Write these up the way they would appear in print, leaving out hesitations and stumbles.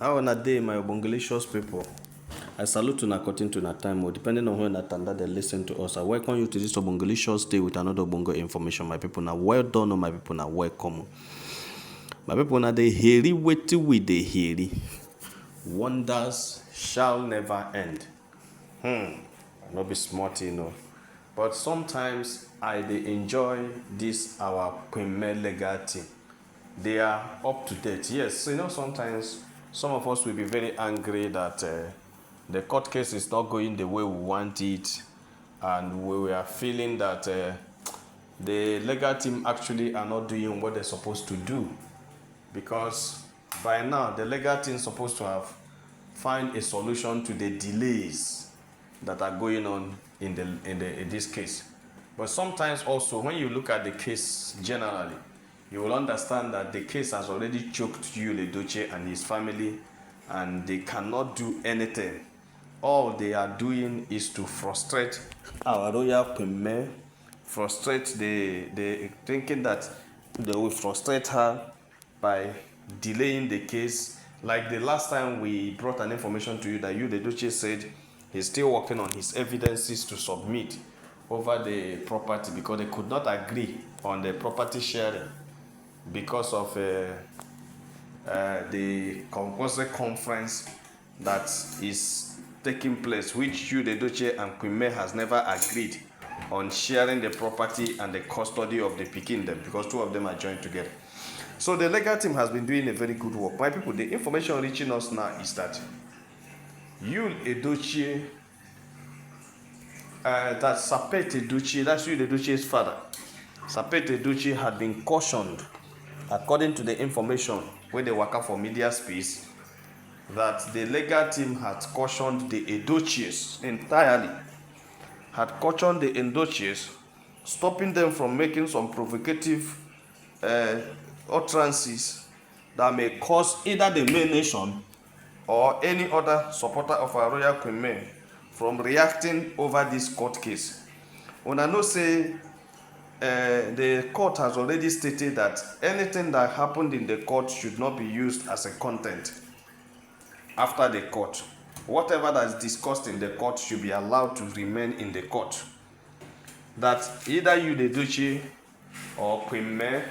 How on a day, my Obongelicious people? I salute you according to that time, depending on when that they listen to us. I welcome you to this Obongelicious day with another Obongo information. My people, now well done, my people, now welcome. My people, now they heary wait with the heary. Wonders shall never end. Not be smart, But sometimes I they enjoy this our premier legacy. They are up to date. Yes, sometimes some of us will be very angry that the court case is not going the way we want it, and we are feeling that the legal team actually are not doing what they're supposed to do, because by now the legal team is supposed to have find a solution to the delays that are going on in this case. But sometimes also when you look at the case generally, you will understand that the case has already choked Edochie and his family, and they cannot do anything. All they are doing is to frustrate our royal premier, frustrate the thinking that they will frustrate her by delaying the case. Like the last time we brought an information to you that Edochie said he's still working on his evidences to submit over the property because they could not agree on the property sharing because of the compulsory conference that is taking place, which Edochie and Queen May has never agreed on sharing the property and the custody of the pikin them, because two of them are joined together. So the legal team has been doing a very good work. My people, the information reaching us now is that Edochie, that Sapet Edochie, that's Edochie's father, Sapet Edochie had been cautioned, according to the information where they work out for media space, that the legal team had cautioned the Edochie'S entirely, had cautioned the Edochie'S, stopping them from making some provocative utterances that may cause either the main nation or any other supporter of our royal Queen May from reacting over this court case. When I know say the court has already stated that anything that happened in the court should not be used as a content after the court. Whatever that is discussed in the court should be allowed to remain in the court. That either Edochie or Queen May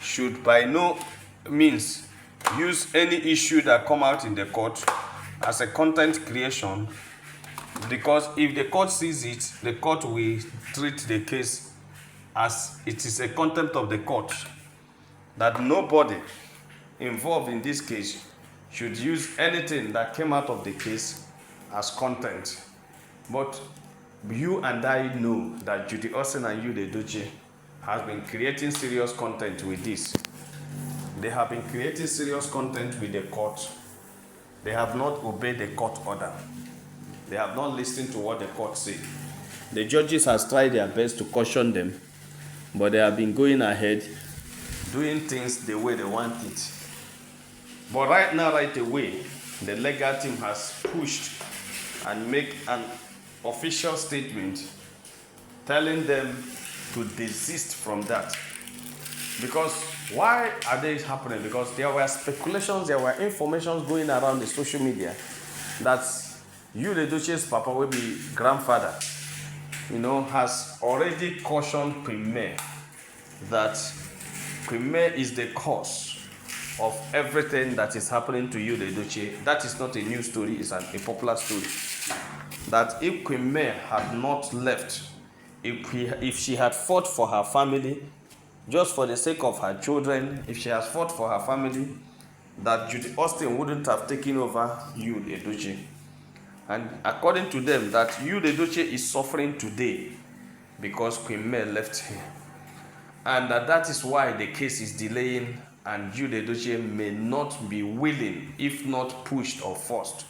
should by no means use any issue that come out in the court as a content creation, because if the court sees it, the court will treat the case as it is a contempt of the court, that nobody involved in this case should use anything that came out of the case as content. But you and I know that Judy Austin and Edochie has been creating serious content with this. They have been creating serious content with the court. They have not obeyed the court order. They have not listened to what the court said. The judges has tried their best to caution them, but they have been going ahead, doing things the way they want it. But right now, right away, the legal team has pushed and make an official statement telling them to desist from that. Because why are they happening? Because there were speculations, there were informations going around the social media that Edochie's papa, will be grandfather, has already cautioned Queen May that Queen May is the cause of everything that is happening to Edochie. That is not a new story, it's a popular story. That if Queen May had not left, if she had fought for her family, just for the sake of her children, if she has fought for her family, that Judy Austin wouldn't have taken over Edochie. And according to them, that Edochie is suffering today because Queen May left here. And that is why the case is delaying, and Edochie may not be willing, if not pushed or forced,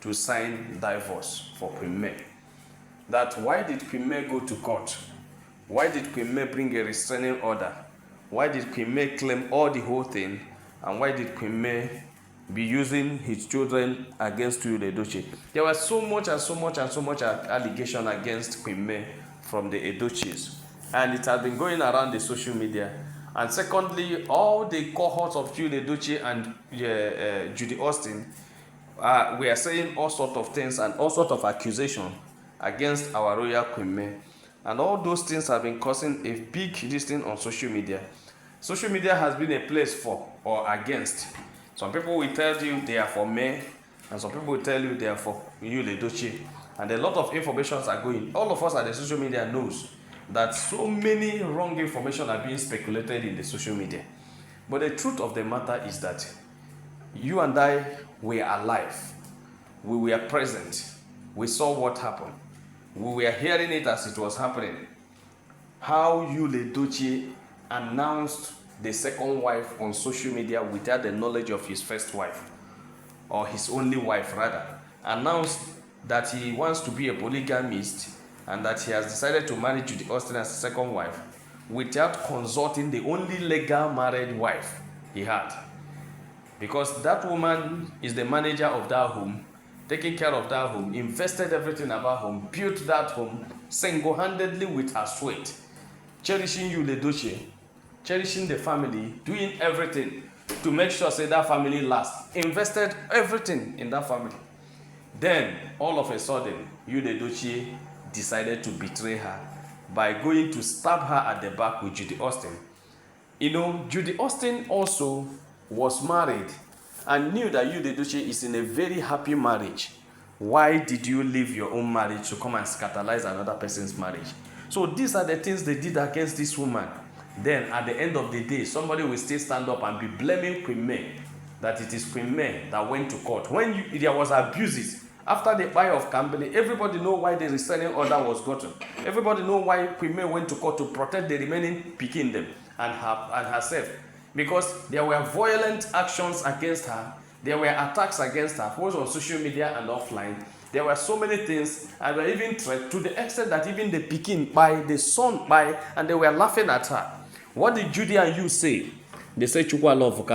to sign divorce for Queen May. That why did Queen May go to court? Why did Queen May bring a restraining order? Why did Queen May claim all the whole thing? And why did Queen May be using his children against Edochie? There was so much allegation against Queen May from the Edochie's, and it has been going around the social media. And secondly, all the cohorts of Jude Edochie and Judy Austin we are saying all sorts of things and all sorts of accusations against our royal Queen May. And all those things have been causing a big listing on social media. Social media has been a place for or against. Some people will tell you they are for May, and some people will tell you they are for Jude Edochie. And a lot of informations are going. All of us at the social media knows that so many wrong information are being speculated in the social media. But the truth of the matter is that you and I were alive. We were present. We saw what happened. We were hearing it as it was happening. How Jude Edochie announced the second wife on social media without the knowledge of his first wife, or his only wife rather, announced that he wants to be a polygamist and that he has decided to marry Judy Austin as a second wife without consulting the only legal married wife he had. Because that woman is the manager of that home, taking care of that home, invested everything about home, built that home single-handedly with her sweat, cherishing Jude Edochie, cherishing the family, doing everything to make sure say that family lasts, invested everything in that family. Then, all of a sudden, Jude Edochie decided to betray her by going to stab her at the back with Judy Austin. You know, Judy Austin also was married and knew that Jude Edochie is in a very happy marriage. Why did you leave your own marriage to come and scandalize another person's marriage? So these are the things they did against this woman. Then at the end of the day, somebody will still stand up and be blaming Queen May, that it is Queen May that went to court. When there was abuses, after the buy of Camberley, everybody know why the restraining order was gotten. Everybody know why Queen May went to court to protect the remaining Pikindem and herself. Because there were violent actions against her. There were attacks against her, both on social media and offline. There were so many things, and were even threatened to the extent that even the Pikin by the son by, and they were laughing at her. What did Judy and you say? They said Chukwa love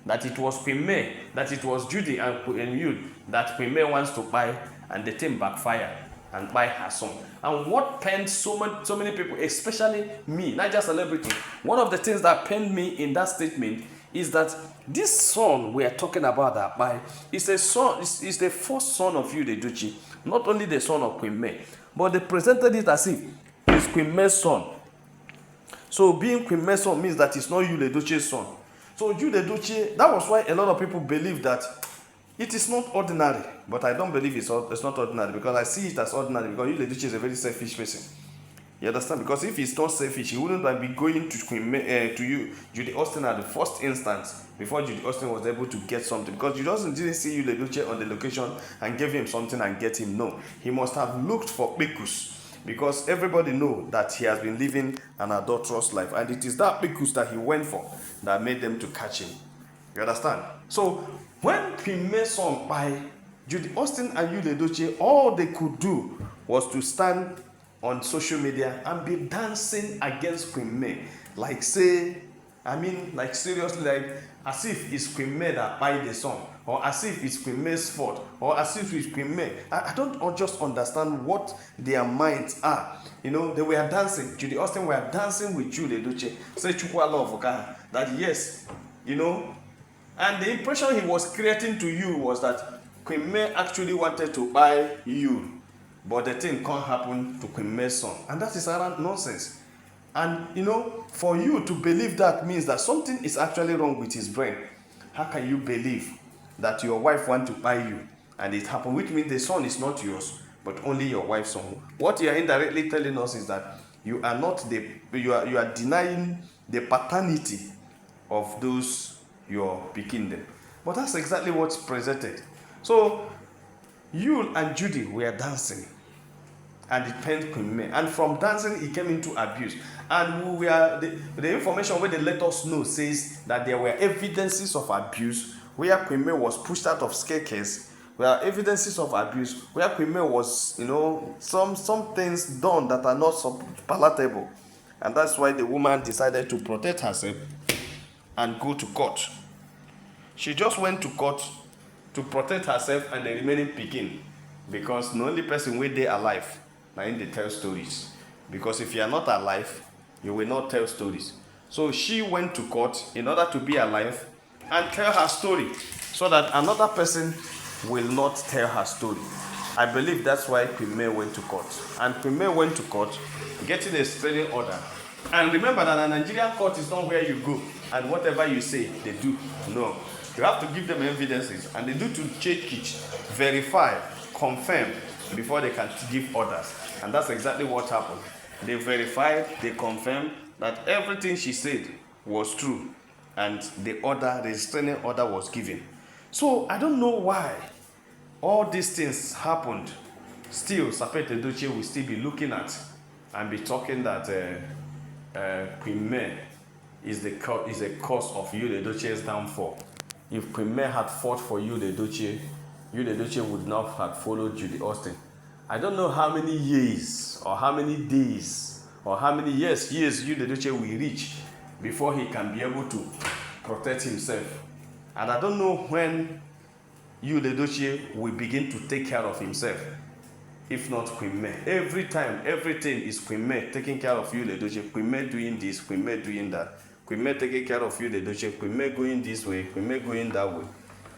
that it was Queen May, that it was Judy and you that Queen May wants to buy, and the thing backfired and buy her son. And what pained so many people, especially me, not just celebrity, one of the things that pained me in that statement is that this son we are talking about that by is a son, is the first son of Jude Edochie, not only the son of Queen May, but they presented it as if it's Queen May's son. So being Queen May's son means that it's not Jude Edochie's son. So Jude Edochie, that was why a lot of people believe that it is not ordinary. But I don't believe it's not ordinary, because I see it as ordinary, because Jude Edochie is a very selfish person. You understand? Because if he's not selfish, he wouldn't be going to Judy Austin at the first instance before Judy Austin was able to get something. Because Judy Austin didn't see Jude Edochie on the location and gave him something and get him. No, he must have looked for Pikus, because everybody know that he has been living an adulterous life, and it is that Pikus that he went for that made them to catch him. You understand? So when Queen May song by Judy Austin and Jude Edochie, all they could do was to stand on social media and be dancing against Queen May. Like seriously, like as if it's Queen May that buy the song, or as if it's Queen May's fault, or as if it's Queen May. I don't just understand what their minds are. You know, they were dancing. Judy Austin were dancing with Jude Edochie. Say Chukwa love that yes, you know. And the impression he was creating to you was that Queen May actually wanted to buy you. But the thing can't happen to Queen May's son. And that is around nonsense. And, you know, for you to believe that means that something is actually wrong with his brain. How can you believe that your wife wants to buy you and it happened? Which means the son is not yours, but only your wife's son. What you are indirectly telling us is that you are not you are denying the paternity of those you're picking them. But that's exactly what's presented. So you and Judy were dancing, and it pained Queen May. And from dancing, it came into abuse. And the information where they let us know says that there were evidences of abuse where Queen May was pushed out of staircase. There are evidences of abuse where Queen May was, you know, some things done that are not so palatable. And that's why the woman decided to protect herself and go to court. She just went to court to protect herself and the remaining Pikin, because the only person where they alive now in they tell stories. Because if you are not alive, you will not tell stories. So she went to court in order to be alive and tell her story so that another person will not tell her story. I believe that's why Queen May went to court. And Queen May went to court getting a restraining order. And remember that a Nigerian court is not where you go and whatever you say, they do. No. You have to give them evidences, and they do to check it, verify, confirm before they can give orders. And that's exactly what happened. They verified, they confirmed that everything she said was true, and the restraining order was given. So I don't know why all these things happened. Still, Sapet Edochie will still be looking at and be talking that Queen May is a cause of Yul Edochie's downfall. If Queen May had fought for Yul Edochie would not have followed Judy Austin. I don't know how many years or how many days or how many years Yul Edochie will reach before he can be able to protect himself. And I don't know when Yul Edochie will begin to take care of himself, if not Queen May. Every time, everything is Queen May taking care of Yul Edochie. Queen May doing this, Queen May doing that. Queen May taking care of Yul Edochie. Queen May going this way, Queen May going that way.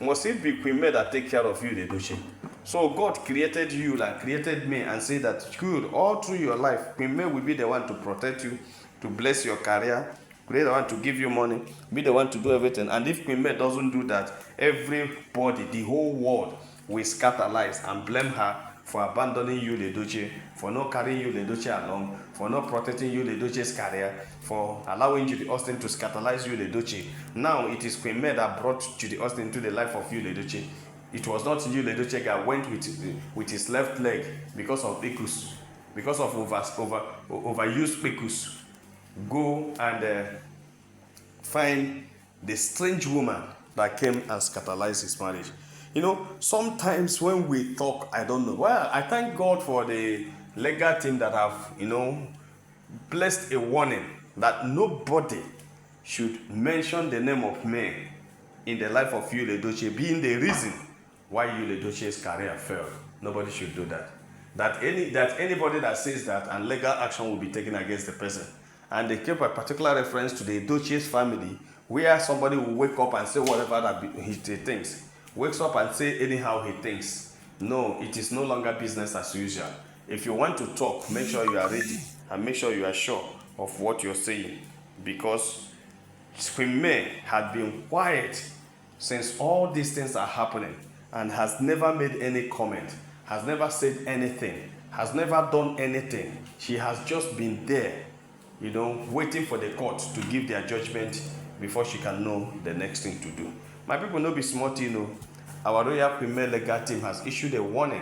Must it be Queen May that take care of Yul Edochie? So God created you and created me and said that good, all through your life, Queen May will be the one to protect you, to bless your career, be the one to give you money, be the one to do everything. And if Queen May doesn't do that, everybody, the whole world, will scandalize and blame her for abandoning Yul Edochie, for not carrying Yul Edochie along, for not protecting Yul Edochie's career, for allowing Judy Austin to scandalize Yul Edochie. Now it is Queen May that brought Judy Austin into the life of Yul Edochie. It was not Yul Edochie that went with his left leg because of picus, because of overused picus. Go and find the strange woman that came and scandalized his marriage. You know, sometimes when we talk, I don't know. Well, I thank God for the legal team that have, placed a warning that nobody should mention the name of May in the life of Yul Edochie being the reason why Yul Edochie's career failed. Nobody should do that. That anybody that says that, and legal action will be taken against the person. And they keep a particular reference to the Edochie's family, where somebody will wake up and say whatever that he thinks. Wakes up and say anyhow he thinks. No, it is no longer business as usual. If you want to talk, make sure you are ready and make sure you are sure of what you're saying, because Queen May had been quiet since all these things are happening and has never made any comment, has never said anything, has never done anything. She has just been there, waiting for the court to give their judgment before she can know the next thing to do. My people, no be smart, Our Royal Queen May legal team has issued a warning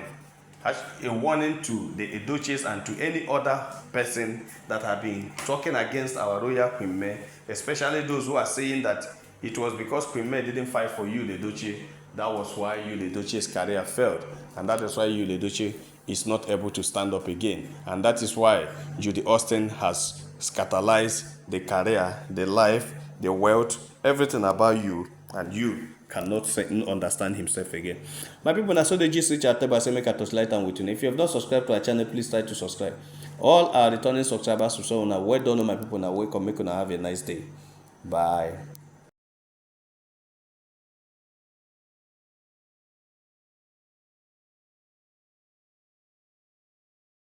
to the Edochie's and to any other person that have been talking against our Royal Queen May, especially those who are saying that it was because Queen May didn't fight for Yul Edochie, that was why Yul Edochie's career failed, and that is why Yul Edochie is not able to stand up again, and that is why Judy Austin has scandalized the career, the life, the wealth, everything about you, and you cannot understand himself again. My people, now so the gist reach our table, say make a touch light and with you. If you have not subscribed to our channel, please try to subscribe. All our returning subscribers, so now well done, my people. Now welcome, make you have a nice day. Bye.